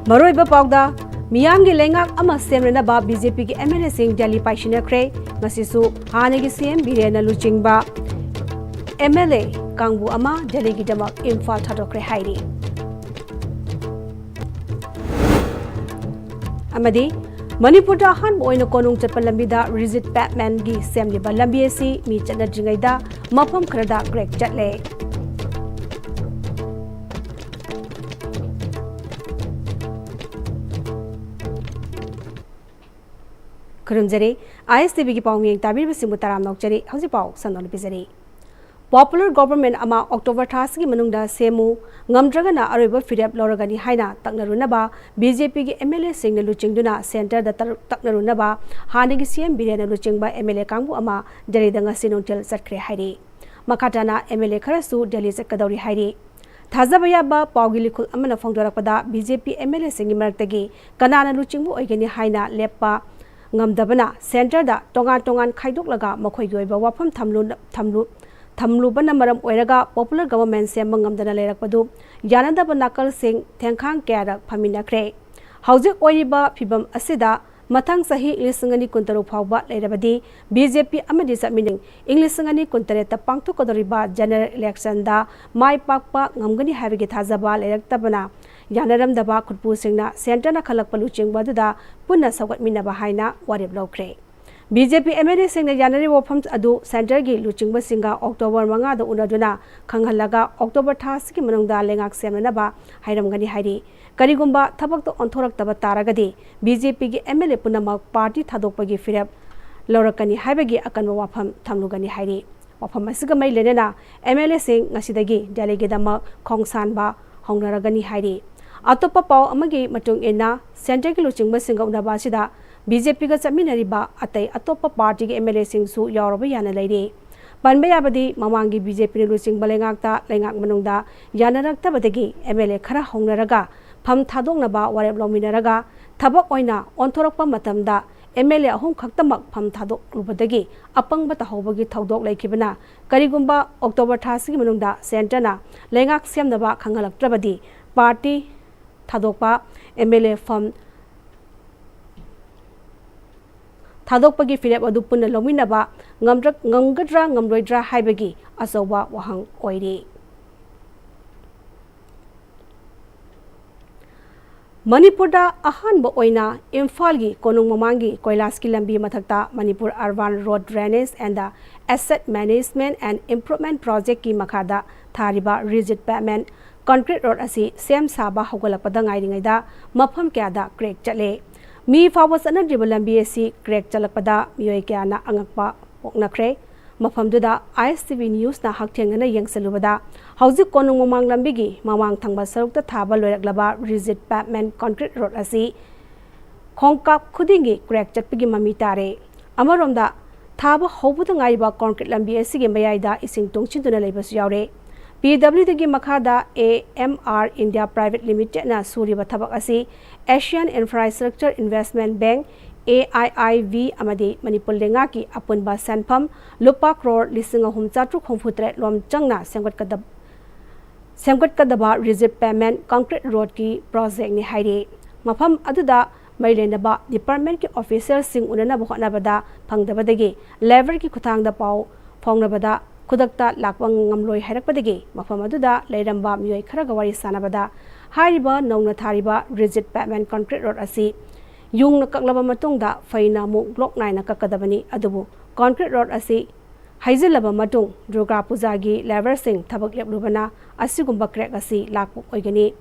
Maroiba Pogda, Miamgi Lengak Ama Semrenaba BJP ki MLA Singh Delhi Paishina Kre, Ngasisu, Hanagi CM Birena Luchingba, MLA Kangbu Ama Delhi Gidamak Imphal Thadokre Hairi. Amadi, Manipur da Han Boy no Konung Chapalambida, Rizit Batman gi Semli Balambiesi, Mi Chana Jingaida, Mapam Krada Greg Jatle. Kurumjari, ISTV ki pawming tabir bisimbu taram nokjari, hausi paw sanol bizari. Popular government ama October thas ki manungda semu ngamdraga na aroiba firep loragani haina taknaruna ba BJP ki MLA Singh na luchingduna center da taknaruna ba hanigi CM Birena luchingba MLA kangbu ama Delhi danga sinontel satkre hairi. Makatana MLA kharasu Delhi sakadori hairi. Thazabaya ba pawgili khul amana phongdorakpada BJP MLA Singh maratagi kanana luchingbu oigani haina leppa ngamdabana center da tongan khaidok makhoi goiba wafam thamlubana maram oiraga popular government se mangamdana lerakpadu yanadaba nakal sing thengkhang kyarak phaminakre haujik oiba phibam asida mathang sahi ilisangani kuntaru phawba leirabadi BJP amadi samining inglisangani kuntare ta pangthu kodoriba general election da mai pakpa ngamgani habigi thazaba leiraktabana Yanaram daba khutpu singna center na khalak palu chingba duda punna sagat minaba haina warib lokre BJP MLA singna yanari wafam adu center gi luchingba singa October 5 da unaduna khanghalaga October thas ki manungda lengak semna ba hairamgani hairi karigumba thabak to onthorak taba taragadi BJP gi MLA punama party thadokpagi firap lorakani haibagi akanwa wafam thamlugani hairi wafam asiga mai lenena MLA sing ngasidagi delegate dama khongsan ba hongnaragani hairi Atopa Pau Amagi Matung Ena, Center Kiluching Singa Unabasida, BJP got Saminariba, Ate, Atopa Party MLA Sing Su, Yorubayana lady. Banbayabadi, Mamangi BJP Lucing Balengakta, Lengak Manunda, Yanarakta Batagi, MLA Kara Hongnaraga, Pam Tadong Naba, Wareb Lominaraga, Tabak Oina, Ontorapa Matamda, MLA Hong Kaktamak, Pam Tadok Rubadagi, Apang Batahobagi Tadok Lake Kibana, Karigumba, October Tasi Manunda, Santana, Lengak Siam Naba, Kangalak Trabadi, Party. Thadokpa MLA from Thadokpagi firep adu punna lominaba ngamgadra ngamloidra haibagi asoba wahang oiri Manipur da ahanba oina Imphal gi konung mamangi koilas ki lambi mathakta Manipur Urban Road Drainage and the Asset Management and Improvement Project ki makhada thariba rigid pavement concrete road asi sem saba hogalapada ngairingaida mafam kyada crack chale mi fawas anadriba lambi asi crack chalakpada mioi kyana angakpa poknakre mafam duda ISTV news na hakthengana yengsalubada hauzik konung mamang lambigi mamang thangba sarukta thaba loiraklaba rigid pavement concrete road asi khongkap khudingi crack chatpigi mami tare amaromda thaba hobuda ngaiba concrete lambi asi ge mayaida ising tongchinduna leibas yaure PWD Makada AMR India Private Limited na Suriba Tabak asi Asian Infrastructure Investment Bank AIIV amadi Manipur Lengaki apunba sanpham lupa crore lising ahum chatruk humfutre lom changna semgat kadaba rigid pavement concrete road ki project ni haire mafam aduda mailenaba department ki officer sing unana bhonabada phangdabadagi lever ki khuthangda pau phongnabada Kudakta Lakbang Ngamloi Harakpadagi, Mafamaduda, Layramba, Mui Karagawari Sanabada, Hariba, Nona Tariba, rigid pavement concrete road asi, Yung Nakaklaba Matungda, Faina Mu, Block 9 Kakadabani, Adubu, concrete road asi, Haizilaba Matung, Durga Puzagi, Lever Sing, Tabak Lubana, Asigumba Crack asi, Lakbu Oigani,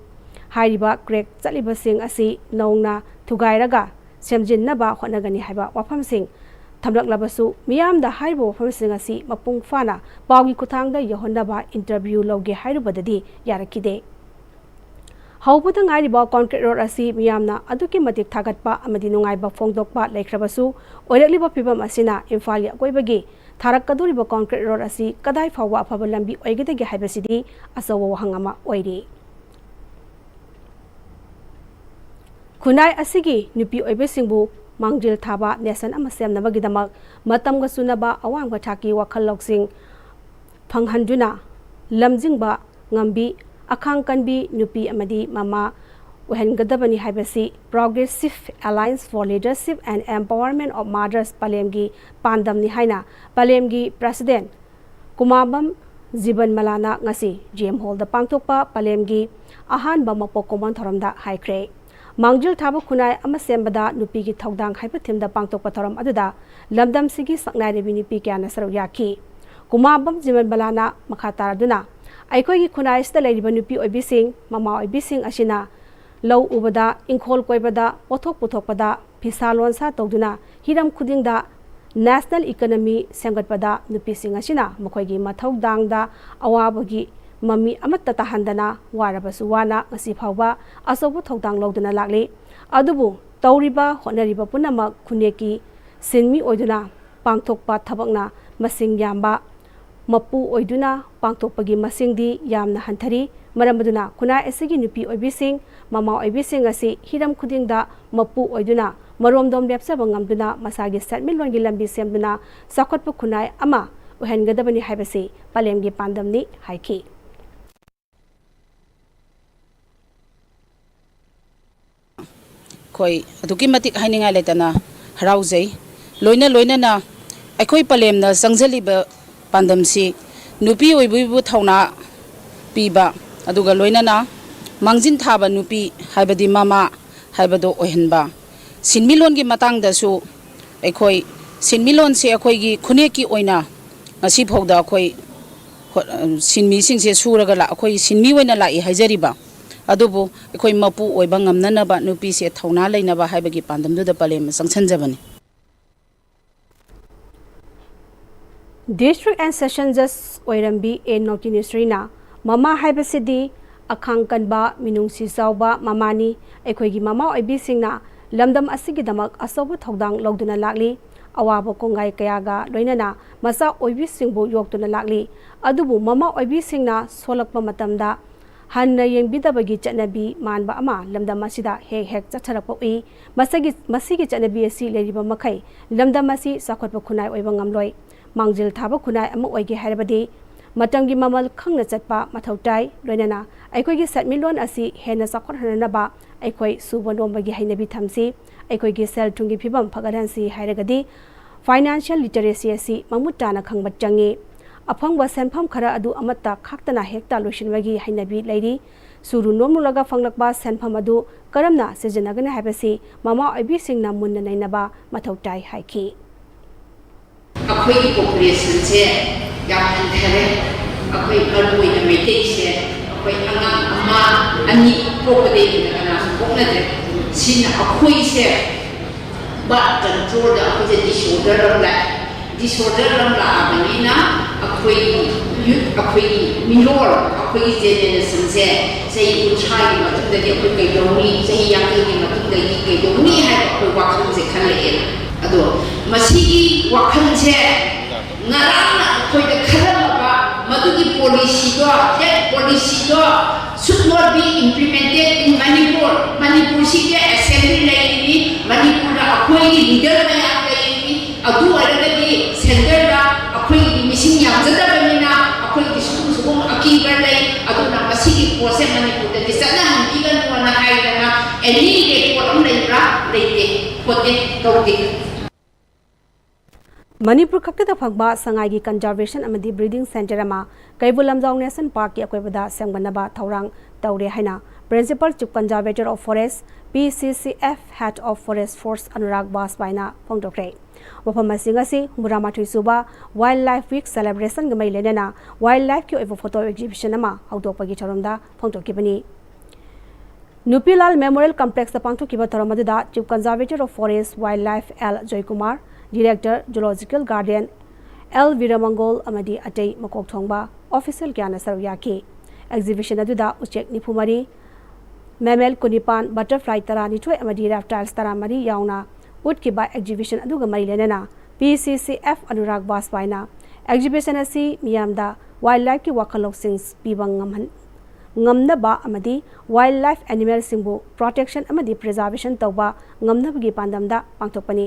Hariba, Crack, Saliba Sing asi, Nona, Tugairaga, Semjin Naba, Honagani Haiba, Wapam Sing, Tamlak labasu miyam da haibo famsing asi mapung fana pawgi kuthang da yohonaba interview loge hairubadadi yarakide haubuda ngariba concrete road asi miyamna aduki matik thagatpa amadi nungaiba phongdokpa laikrabasu oirakliba phibam asina Imphal ya koibagi tharakaduriba concrete road asi kadai phawwa afaba lambi oigedagi haibasidi asawa wahangama oiri Kunai asigi nupi oibesingbu mangjil thaba nation ama semnabagidamak matamga sunaba awangba thaki wakhalloksing phanghanduna lamjingba ngambi akhang kanbi nupi amadi mama uhengadabani haibasi Progressive Alliance for Leadership and Empowerment of Mothers Palemgi pandamni haina Palemgi President Kumabam Jiban Malana ngasi GM Hall da pangthokpa Palemgi ahanba mapok komon thoramda haikre Mangjil thaba kunai ama sembada nupi gi thodang haipa thimda pangtokpa thoram aduda lamdam sigi saknai rebi nupi kyana saru yaki Kumabam Jiban Malana makhatara duna aikoi gi kunai sta leiriba nupi oibising mama oibising asina Low ubada inkhol koibada pothok puthokpada phisalon sa tawduna hiram khudingda national economy semgatpada nupising asina mokhoigi mathau dangda awabagi mami amatta tahandana warabasu wana ngasi phawba asobu thodang loduna lakli adubu tawriba honariba punama khuneki sinmi oiduna pangthokpa thabakna masing yamba mapu oiduna pangthokpagi masingdi yamna hanthari Maramaduna kuna esigi nupi oibising mama oibising asi hiram khudingda mapu oiduna maromdom lepsaba ngamduna masagi settlement gi lambi semduna sakotpa kunai ama uhengadabani haibasi Palemgi pandamni haiki khoi aduki matik hainingai letana haraujai loina na aikoi Palemna sangjaliba pandamsi nupi oibuibu thauna piba aduga loinana mangjin thaba nupi haibadi mama haibado ohenba sinmilon gi matang da su aikoi sinmilon se akoi gi khune ki oina ngasi phogda akoi sinmi sing se suraga la akoi sinmi oina la I haijariba adubu akoi mapu oiba ngamnana ba nupi se thauna leina ba haibagi pandamdu da Palem sangchanjabani District and Session Judge Oirambi A Notinisrina Mama haibasidi akhang kanba minungsi zawba mamani ekhoigi mama oibisingna lamdam asigidamak asobu thodang logduna lakli awabo kongai kayaga loinana masa oibisingbu yoktuna lakli adubu mama oibisingna solakpa matamda hanna yengbidabagi chanabi manba ama lamdam asida hek chatharakpa ui masigi chanabi asi leriba makai lamdam asi sakhotpa khunai oiba ngamloi mangjil thaba khunai ama oige hairabadi Matangi mamal khangna chatpa mathautai loinana aikoi gi satmilon asi hena sakhot hanaba aikoi subonombagi hainabi thamsi aikoi gi sel thungi phibam phagaransi hairagadi financial literacy asi mamutana khangba changi aphangba senpham khara adu amatta khaktana hekta loishinwagi hainabi leiri suru nomulaga fanglakba senpham adu karamna sejinagana habasi mama oibi singna munna nainaba mathautai haiki akhoi population se yang thare akhoi kaloi na meite se akhoi angang ama ani popade kana bokna de sin akhoi se ba control da akhoi disorder la abanina akhoi youth akhoi minor akhoi generation se sei uchai ma tumda de akhoi kai doni sei yang ni ma tumda yi kai doni hai akhoi wakham se khale ado masigi wakham se ngarana akhoi da khalaba madugi policy do should not be implemented in Manipur si ke assembly laini Manipur da akhoi leader ma ya laini adu aragadi center da akhoi missing yang jada banina akhoi disukung akibar lai adu na masigi pose Manipur da disana handigan wana haidana any report am laibra leite pote tawde Manipur Kakta Phagba Sangai Conservation Amadi Breeding Center Ama Kaibulamjau National Park ki akoibada semganaba thaurang taure haina Principal Chief Conservator of Forest PCCF Head of Forest Force Anurag Basbaina phongdokre wafama singasi Muramathui Suba Wildlife Week Celebration gamai lenana wildlife ki oibo photo exhibition ama haudokpagi tharomda phongdokibani Nupilal Memorial Complex the pangthokiba tharomaduda Chief Conservator of Forest Wildlife L Joykumar Director Zoological Garden L Viramangol Amadi Atei Makok Thongba Official Gyana Saryaki Exhibition aduda Uchek Nipumari Mammal Kunipan Butterfly Tarani Toy Amadi Reptiles Taramari Yauna Utkiba Exhibition aduga Marilenana PCCF Anurag Basbaina Exhibition asi Miyamda Wildlife ki Wakalok Sings Pibang ngamnaba amadi wildlife animal singbu protection amadi preservation tawba ngamnabagi pandamda pangthokpani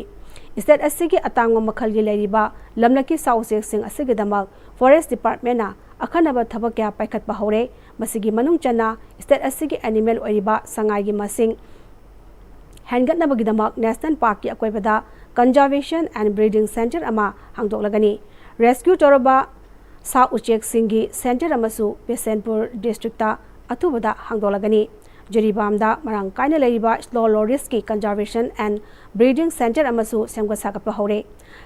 state asigi atangma makhalgi leiriba lamlaki sausek sing asigi damak forest department na akhanaba thabak kya paikhatpa hore masigi manung chana state asigi animal oiriba sangai gi masing hangatnabagi damak national park ki akoibada conservation and breeding center ama hangdoklagani rescue toraba sa uchek singi center amasu Bisenpur district ta athubada hangdolagani Jiribamda marang kaina leiba slow loris ki conservation and breeding center amasu semga sakapa hore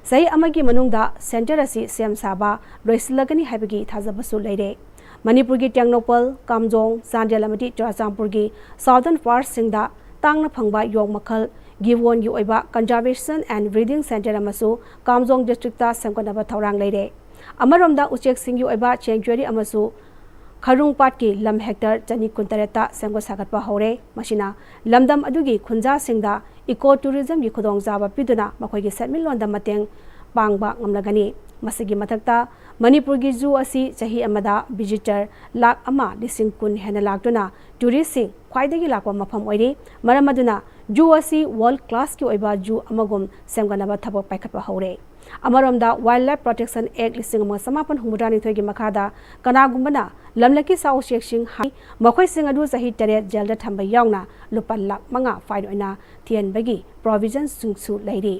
sai amagi manungda center asi sem saba loisilagani haibagi thajabasu leire Manipur gi Tyangnopal Kamjong Sandel amati Chachampur gi southern parts singda tangna phangba yong makhal giwon gi oiba conservation and breeding center amasu Kamjong district ta semganaba thorang leire Amaromda uchek singyu oiba sanctuary amasu Kharung Pat ki lam hector chani kuntareta semgo sagatpa hore masina lamdam adugi khunja singda eco tourism gi khudong jaba piduna makhoi gi setmil londam mateng pangba ngamlagani masigi mathakta Manipur gi zoo asi chahi amada visitor lak ama lising kun hena lakduna tourist sing khwaidagi lakwa mafam oiri maramaduna zoo asi world class ki oiba zoo amagum semganaba thabak paikhatpa hore Amaromda Wildlife Protection Act lising samapan humudani thoigi makhada kanagumbana lamlaki sau sheksing hai makhoi sing adu sahi tare jelda thamba yauna lupa lak manga fine oina thian bagi provision sungsu lairi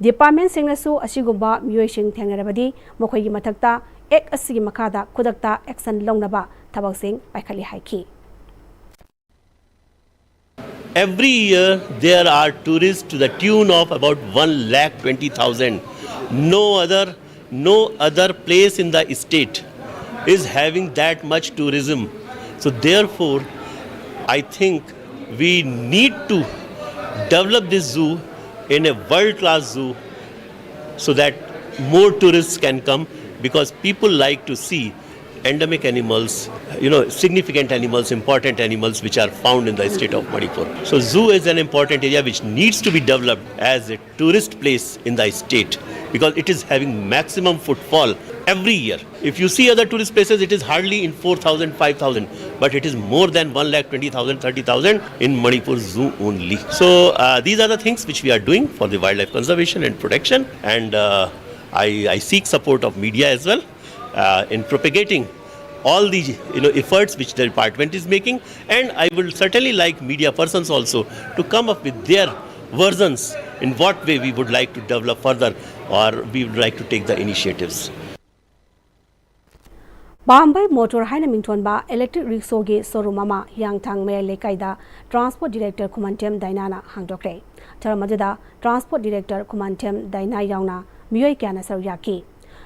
department singnasu asigumba miyoi sing thengnarabadi makhoi gi mathakta act asigi makhada khudakta action longnaba thabak sing paikhali haiki Every year there are tourists to the tune of about 1,20,000. No other place in the state is having that much tourism. So therefore, I think we need to develop this zoo in a world-class zoo so that more tourists can come because people like to see endemic animals, significant animals, important animals which are found in the state of Manipur. So zoo is an important area which needs to be developed as a tourist place in the state because it is having maximum footfall every year. If you see other tourist places, it is hardly in 4,000, 5,000, but it is more than 1,20,000, 30,000 in Manipur zoo only. So these are the things which we are doing for the wildlife conservation and protection, and I seek support of media as well in propagating all the efforts which the department is making, and I will certainly like media persons also to come up with their versions in what way we would like to develop further or we would like to take the initiatives. Bambai Motor Haina Mingtonba Electric Rickshaw gi showroom ama Yangthang Maya Lekaida Transport Director Kumantem Dainana hangdokre Tharamajada Transport Director Kumantem Daina yauna miyoi kyana saryaki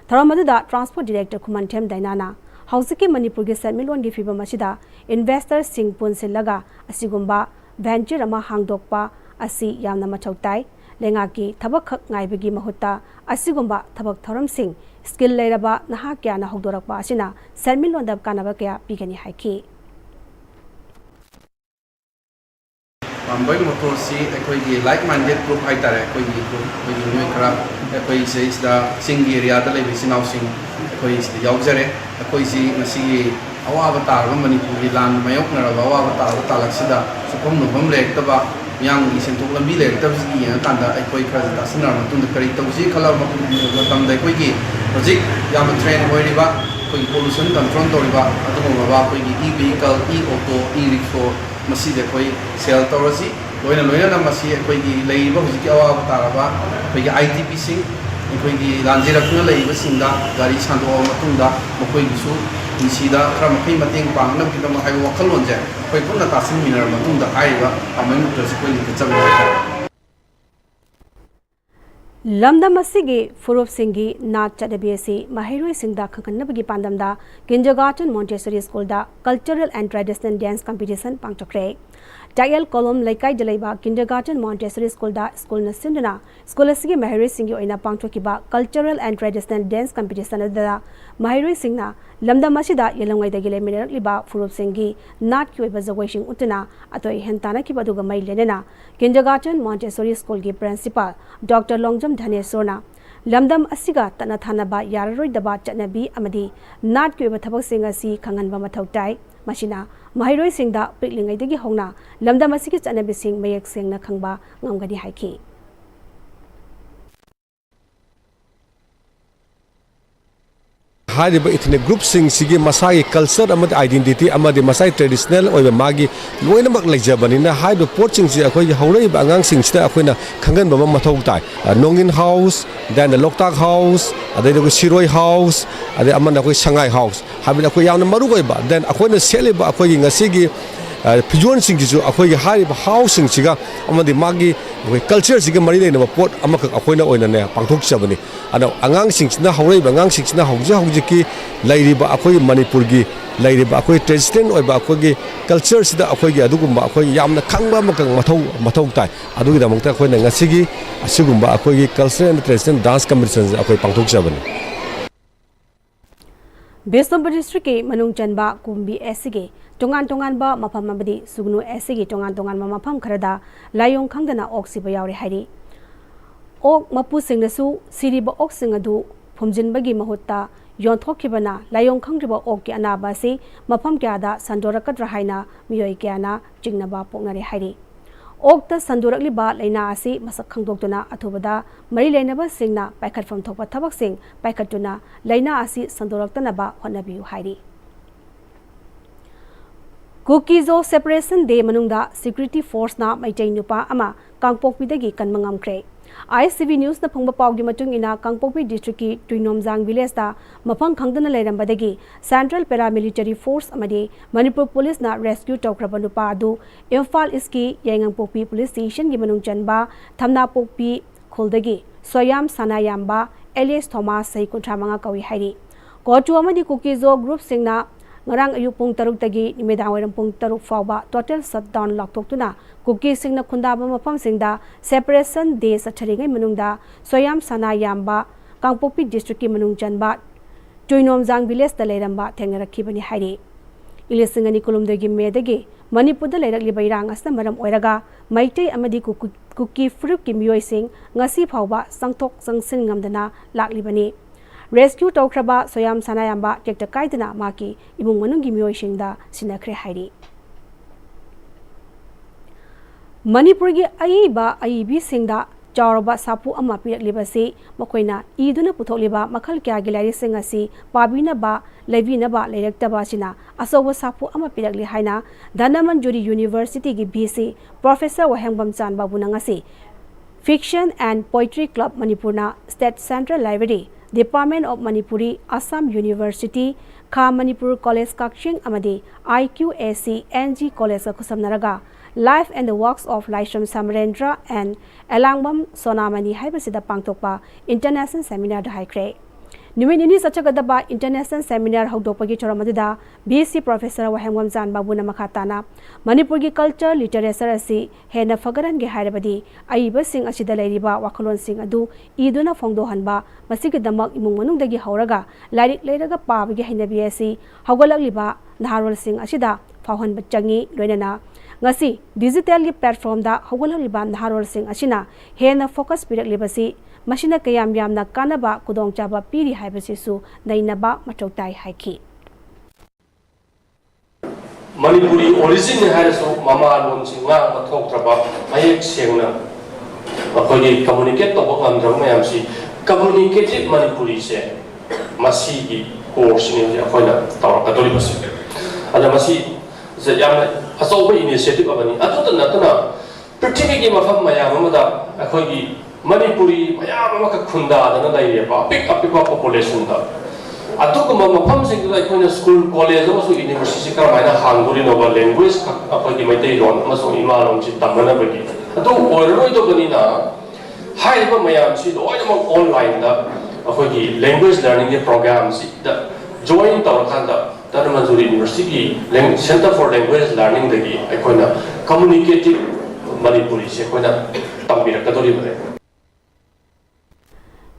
Tharamajada Transport Director Kumantem Dainana Hausiki Manipur gi Setmilon gi fibam asida investor sing punsilaga asigumba venture ama hangdokpa asi yamna machautai lengaki thabak khak ngaibagi mahutta asigumba thabak thoram sing skill leiraba naha kya na hogdorakpa asina Setmilon dab kanaba kya pigani haiki Bambai Motor si ekoi like minded group haitare ekoi group noi khara ekoi se is da singi area da lebi sinau sing ekoi is yaujare ekoi si ngasi awaba tar ga Manipur land mayok na awaba tar talak sida sukom no bam lek taba yang gi sentuk lambi lek tab si ya tanda ekoi khara da sinar matun da kari tawsi khala matam da ekoi gi project yam train hoi riba koi pollution control to riba adu ba koi gi e vehicle e auto e rickshaw masi de koi sell torasi loina na masi koi gi leiba hujiki awaba taraba koi gi ITP sing koi gi lanjirakna leiba singda gari sando matungda mokoi gi su insida khara makai mateng pangna bi dama hai wakhalon je koi punna tasin minar matungda aiba amai mutrasi koi gi chabe Lamdam asigi Furup Singhi Nat Chadabisi Mahirui Singda Kankanabagi Pandamda Kindergarten Montessori School da Cultural and Traditional Dance Competition Pangchokre Dayal Kolom Laikai Jalaiba Kindergarten Montessori School da School Nasindana School asigi Mahirui Singhi Oina Pangchokiba Cultural and Traditional Dance Competition da Mahirui Singna Lamdam asida Yelangai dagile Mineral Liba Furup Singhi Nat Kyoiba Zawashing Utana Atoi Hentana Kibaduga Mai Lenena Kindergarten Montessori School gi Principal Dr. Longjam Dhanesona Lamdam asiga tana thanaba yararoi daba chanabi amadi nat kyoiba thabak sing asi khanganba mathau tai Machina, Mahiroi Singda, Pickling Digi Hona, Lamda Masikis and Abising Mayak Sing Nakangba, Namgadi Haiki. Hariba itne group sing sige masai culture amad identity amad masai traditional oiba magi loina mak legjabani na haido port sing si akoi haurei ba angang sing sida akoina khangan ba mathau tai nongin house then the loktak house adai ko siroi house adai amana koi sangai house habila ko yawna maru koi ba then akoina sele ba akoi ngasigi pijon sing ji akoi hariba house sing siga amadi magi culture siga mari leina port amaka akoina oina ne pangthok chabani ana angang singsina haurei ba angang singsina hauji ki lairiba akoi manipur gi lairiba akoi tradition oiba akoi gi culture sida akoi gi adugumba akoi yamna khangba makang mathau tai adugi da mangta akoi na ngasigi asigumba akoi gi culture and tradition dance competition akoi pangthok chabani Bestomba district ke manung chanba kumbi SG tongan ba mafam mabdi sugnu SG tongan ba mafam kharada layong khangdana oksiba yawre hairi ok mapu singnasu siriba ok singadu phumjinbagi mahutta yonthokibana layong khangriba ok ki anaba se mafam kyada sandorakatra haina miyoi kyana jingnaba poknare hairi okta sandorakliba laina asi masak khangdoktuna athubada mari lainaba singna paikhatfam thokpa thabak sing paikhatuna laina asi sandoroktanaba honabiu hairi Kukizo separation day manungda security force na maitai nupa ama kangpokpidagi kanmangamkre ISTV News na phangba pawgi matung ina Kangpokpi district ki Tuinomjang village ta mafang khangdana lairambadagi Central Paramilitary Force amadi Manipur Police na rescue tawkraba nupa adu Imphal East ki Yaingangpokpi Police Station gi manung chanba Thamna Pokpi kholdagi Soyam Sanayamba Elias Thomas sai kunthamanga kawi hairi kotu amadi Kukizo group singna ngarang ayu pung taruk tagi nimedang wairam pung taruk fawba total shutdown laktoktuna Kuki singna khundaba mafam singda separation day satharigai manungda Soyam Sanayamba Kangpokpi district ki manung chanba Tuinomjang village da leiramba thengnarakhibani hairi ilisingani kulumdagi medagi Manipur da leirakliba irang asna maram oiraga maitei amadi Kuki fruit ki miyoi sing ngasi phawba sangthok sangsin ngamdana laklibani Rescue tawkraba Soyam Sanayamba tekta kaidana maki imung manungi miyoi singda sinakre hairi Manipurgi aiba aibi singda chawraba sapu ama pirakliba se makoina iduna puthokliba makhal kya gilari singasi pabina ba levina ba leirektaba sina asowa sapu ama pirakli haina Dhanamanjuri University gi BC Professor Wahengbam Chan babu nangasi Fiction and Poetry Club Manipurna State Central Library Department of Manipuri Assam University Kha Manipur College Kakshing amadi IQAC NG College kusamnaraga Life and the Works of Laisham Samarendra and Elangbam Sonamani haibasida pangtokpa International Seminar da haikre Numinini sachagadaba International Seminar haudopagi choramadida BC Professor Wahengbam Chan babu na makhatana Manipurgi culture literature asi hena fagaran ge hairabadi aiba sing asida leiriba wakhalon sing adu iduna phongdohanba masigidamak imung manungdagi hauraga lairik leiraga pabagi hainabi asi haugalakliba naharol sing asida phawhan bachangi loinana ngasi digital gi platform da haugalakliba naharol sing asina hena focus piraklibasi machina kayam yamna kanaba kudongchaba piri haibasisu nainaba matoktai haiki Manipuri origin has mama lon singa mathok traba ayek sengna akoi communicate to bang drum mayam si communicative Manipuri se masi gi course ni akoi na taw katoli basi ada masi se yam aso ba initiative abani atu na prithvi gi mafam mayam amada akoi gi Manipuri mayam amaka khunda dana dai ba pick up population da atuguma mafam sing da koina school college aso university ka maina hanguri no language apagi maitai ron aso imalom chi tamana bagi atu oroi do bani na hai ba mayam si do ai ma online da apagi language learning program si da join taw khanda Dhanamanjuri University Center for Language Learning dagi koina communicative Manipuri se koina tambira kadori bare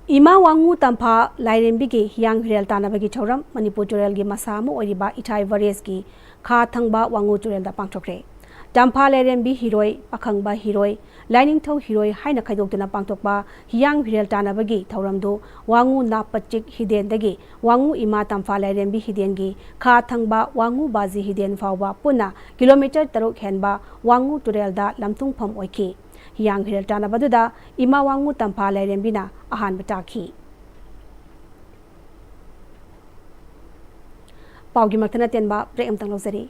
Ima wangu tampa lairembigi yang hirel tanabagi chauram Manipur Turel gi masamu oriba Ithai Vares gi kha thangba wangu Turel da pangthokre tampa lairembi hiroi pakhangba hiroi Lainingthau Hiroi haina khaidokduna pangtokpa hiyang virel tanabagi thauramdu wangu napachik hidendagi wangu ima tamfa lairembi hidengi kha thangba wangu bazi hiden fawba puna kilometer 3 henba wangu turelda lamtungpham oiki hiyang virel tanabaduda ima wangu tamfa lairembina ahan bataki Paugi Martana Tenba Prem Tanglosari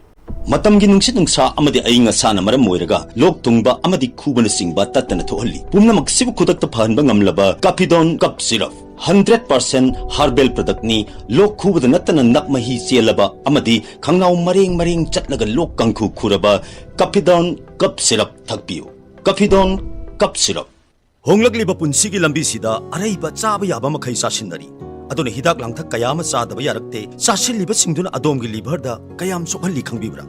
Matamgi nungsit nungsa amadi ayinga sana maram moiraga lok tungba amadi khubana singba tatana thohalli pumna maksibu khudakta phanba ngamlaba Kapidon cup syrup 100% herbal product ni lok khubada natana nakmahi selaba amadi khangnau mareng chatlaga lok kangkhu khuraba Kapidon cup syrup thakpiu Kapidon cup syrup honglakliba punsigi lambi sida araiba chaba yaba makhai sasinari aduna hidak langthak kayam sadaba yarakte sasilliba singduna adomgi liver da kayam sokhalli khangbibra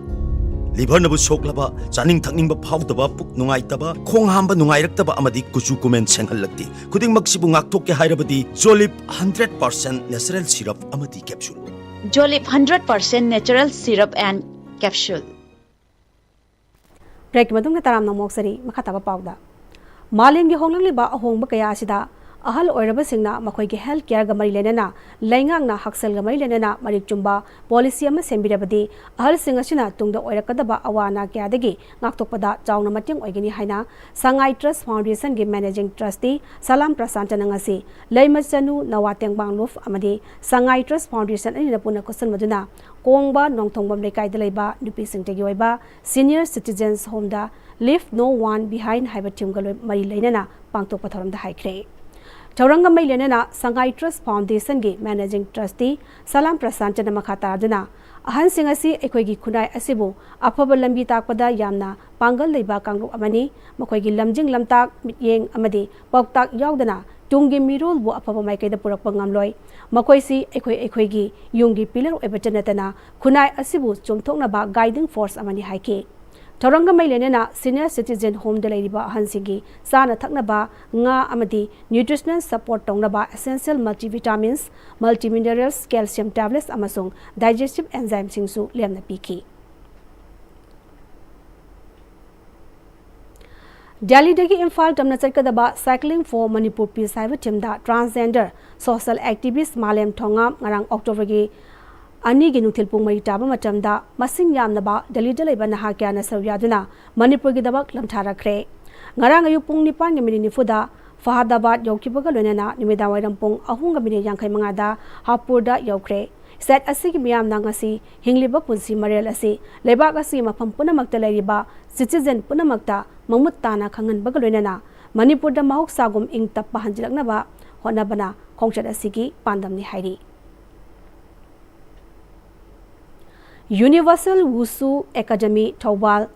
liver nabu soklaba chaning thakningba phawdaba puk nungaitaba khong hamba nungairaktaba amadi kuchu kumen senghallakti khuding maksibu ngaktokke hairabadi Jolip 100% natural syrup amadi capsule Jolip 100% natural syrup and capsule Break madung taram namoksari makhataba pawda Malemgi honglangliba ahongba kaya asida ahal oirabasingna makhoi health care ga mari lenana laingangna haksal ga mari lenana marik chumba policy ama sembirabadi ahal singasina tungda oirakadaba awana kyadagi ngaktokpada chauna mating oigini haina Sangai Trust Foundation gi managing trustee Salam Prasantana ngasi leimachanu nawateng bangluf amadi Sangai Trust Foundation ani rapuna kosan maduna kongba nongthongbam lekai dalaiba nupi singtegi oiba senior citizens home da leave no one behind haiba timgaloi mari leinana pangtokpa thoramda haikre Tauranga mai lenana Sangai Trust Foundation gi managing trustee Salam Prasantana makhata aduna ahan singasi ekoigi khunai asibu afaba lambi takpada yamna pangal leiba kangru amani makoigi lamjing lamtak mityeng amadi poktak yaudana tunggi mirol bu afaba maikaida purakpa ngamloi makoisi ekoigi yungi pillar ebetanatana khunai asibu chomthokna ba guiding force amani haike Tauranga mai lenana senior citizen home deliriba ahansingi sana thaknaba nga amadi nutritional support tongnaba essential multivitamins multiminerals calcium tablets amasung digestive enzyme singsu lemna piki Delhi dagi Imphal tamna charkadaba cycling for Manipur peace haiba timda transgender social activist Malem Thongam ngarang October gi Ani gi nuthil pung mari taba matamda masing yamnaba Delhi dalaiba naha kyana sawyaduna Manipur gi dabak lamthara ngarang ayu pung nipan gi mini nifuda Fahadabad yaukibaga lonena nimida wairam pung ahunga mini yangkai mangada Hapurda yaukre set asigi miyam nangasi hingliba punsi marel asi lebak asi mafam punamakta leriba citizen punamakta mamut tana khangan baga lonena Manipur da mahuk sagum ing tappa hanjilaknaba honabana khongchat asigi pandamni hairi Universal Wushu Academy Thawbal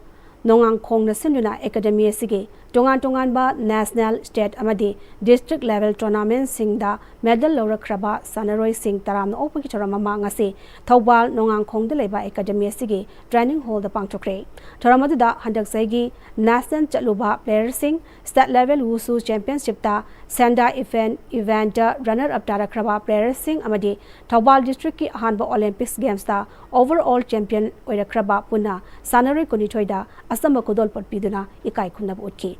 Nongang Khong na Sinduna Academy asige tongan ba national state amadi district level tournament singda medal lawrakraba sanaroi sing taram opaki chorama ngase Thawbal Nongang Khong de leba academy asige training hall da pangchokre thoramadu da handak saigi national chaluba player sing state level wushu championship ta sanda event runner up tarakraba player sing amadi Thawbal district ki ahanba Olympics games ta overall champion oirakraba puna sanaroi konithoida asamba kodol patpiduna ikai khunna utki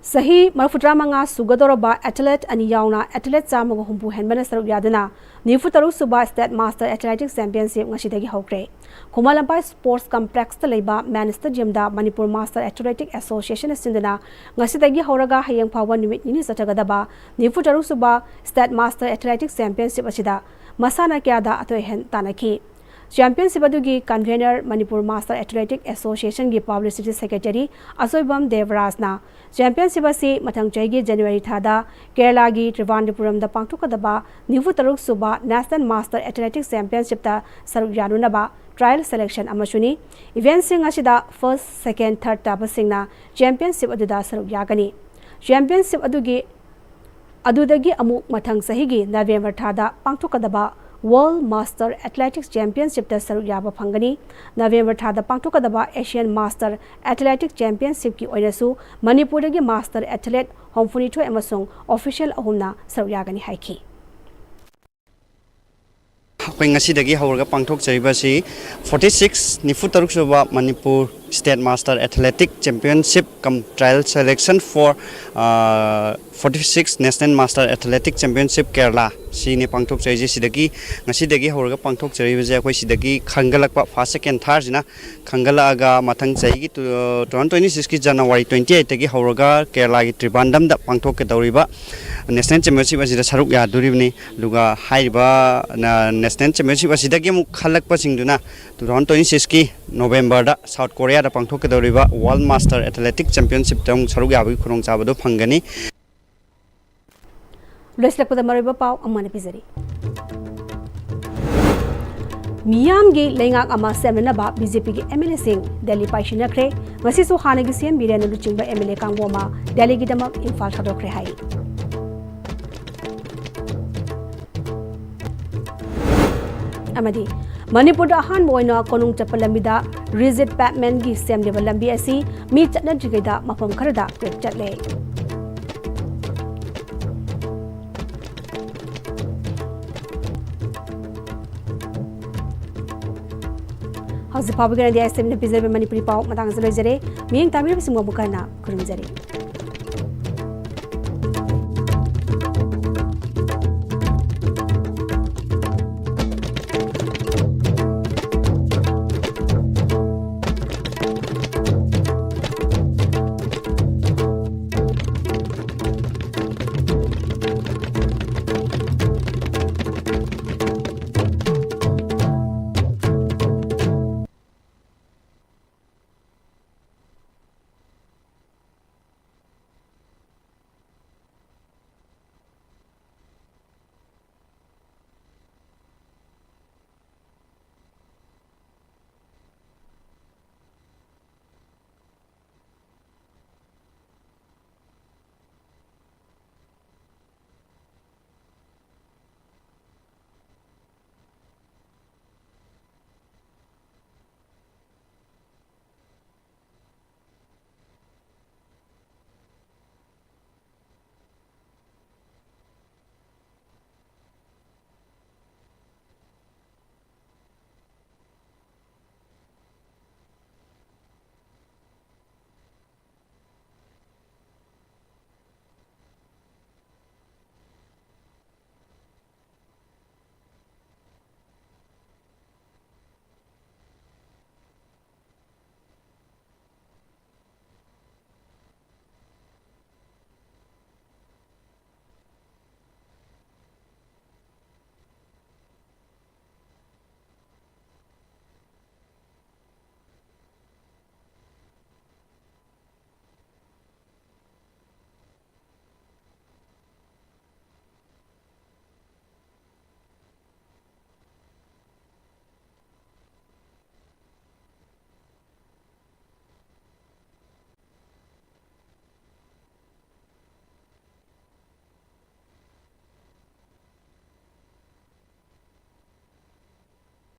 Sahi Marfutra Manga Sugadoroba athlete and Yauna athlete Samago Humpu Henbana Saru Yadana Nifutaru Suba State Master Athletics Championship Ngashidagi Hokre Kumalampai Sports Complex Taleba Man Stadium da Manipur Master Athletic Association Sindana Ngashidagi Horaga Hayang Pawan Nimit Nini Satagadaba Nifutaru Suba State Master Athletics Championship Ashida Masana Kyada Atohen Tanaki Championship adugi convener Manipur Master Athletic Association gi Publicity Secretary Asoibam Devrasna Championship asi mathang chaigi January thada Kerala gi Trivandrum da pangthokadaba Nifutaruk Suba National Master Athletics Championship ta saruk yanunaba trial selection amashuni event sing asida first second third taba singna championship aduda saruk yagani championship adudagi amuk mathang sahigi November thada pangthokadaba World Master Athletics Championship ta saruk yaba phangani November thada pangthokadaba Asian Master Athletics Championship ki oirasu Manipur gi Master Athlete Homfuni Thoi amasung official ahumna saruk yagani haiki Ngasi dagi haurga pangthok charibasi 46 Nifutaruk Suba Manipur State Master Athletic Championship Trial Selection for 46 National Master Athletic Championship Kerala sini pangthok chai ji sidagi ngasi dagi horga pangthok chai je akoi sidagi khangalak pa first second third jina khangala aga mathang chai gi 2026 ki January 28 tagi horga Kerala gi Trivandam da pangthok ke dauriba National Championship asida saruk ya duribni luga haiba National Championship asidagi mu khalak pa singduna 2026 ki November da South Korea da pangthok ke dauriba World Master Athletic Championship tang saruk ya bi khurong chabado phangani Luislakpada mariba pau amana pizari Miyam gi lengak ama semna ba BJP gi MLA sing Delhi paishina kre ngasi so khana gi CM Biren luchingba MLA kangwoma Delhi gi damak Imphal thadokre hai Amadi Manipur da han moina konung chapalamida rigid pavement gi sem level lambi asi mi chatna jigaida mafam kharada prek chatle How's the public and the ISM Manipuri Pau Matang Zare, meaning Tamil Simabukana, Kurumzari.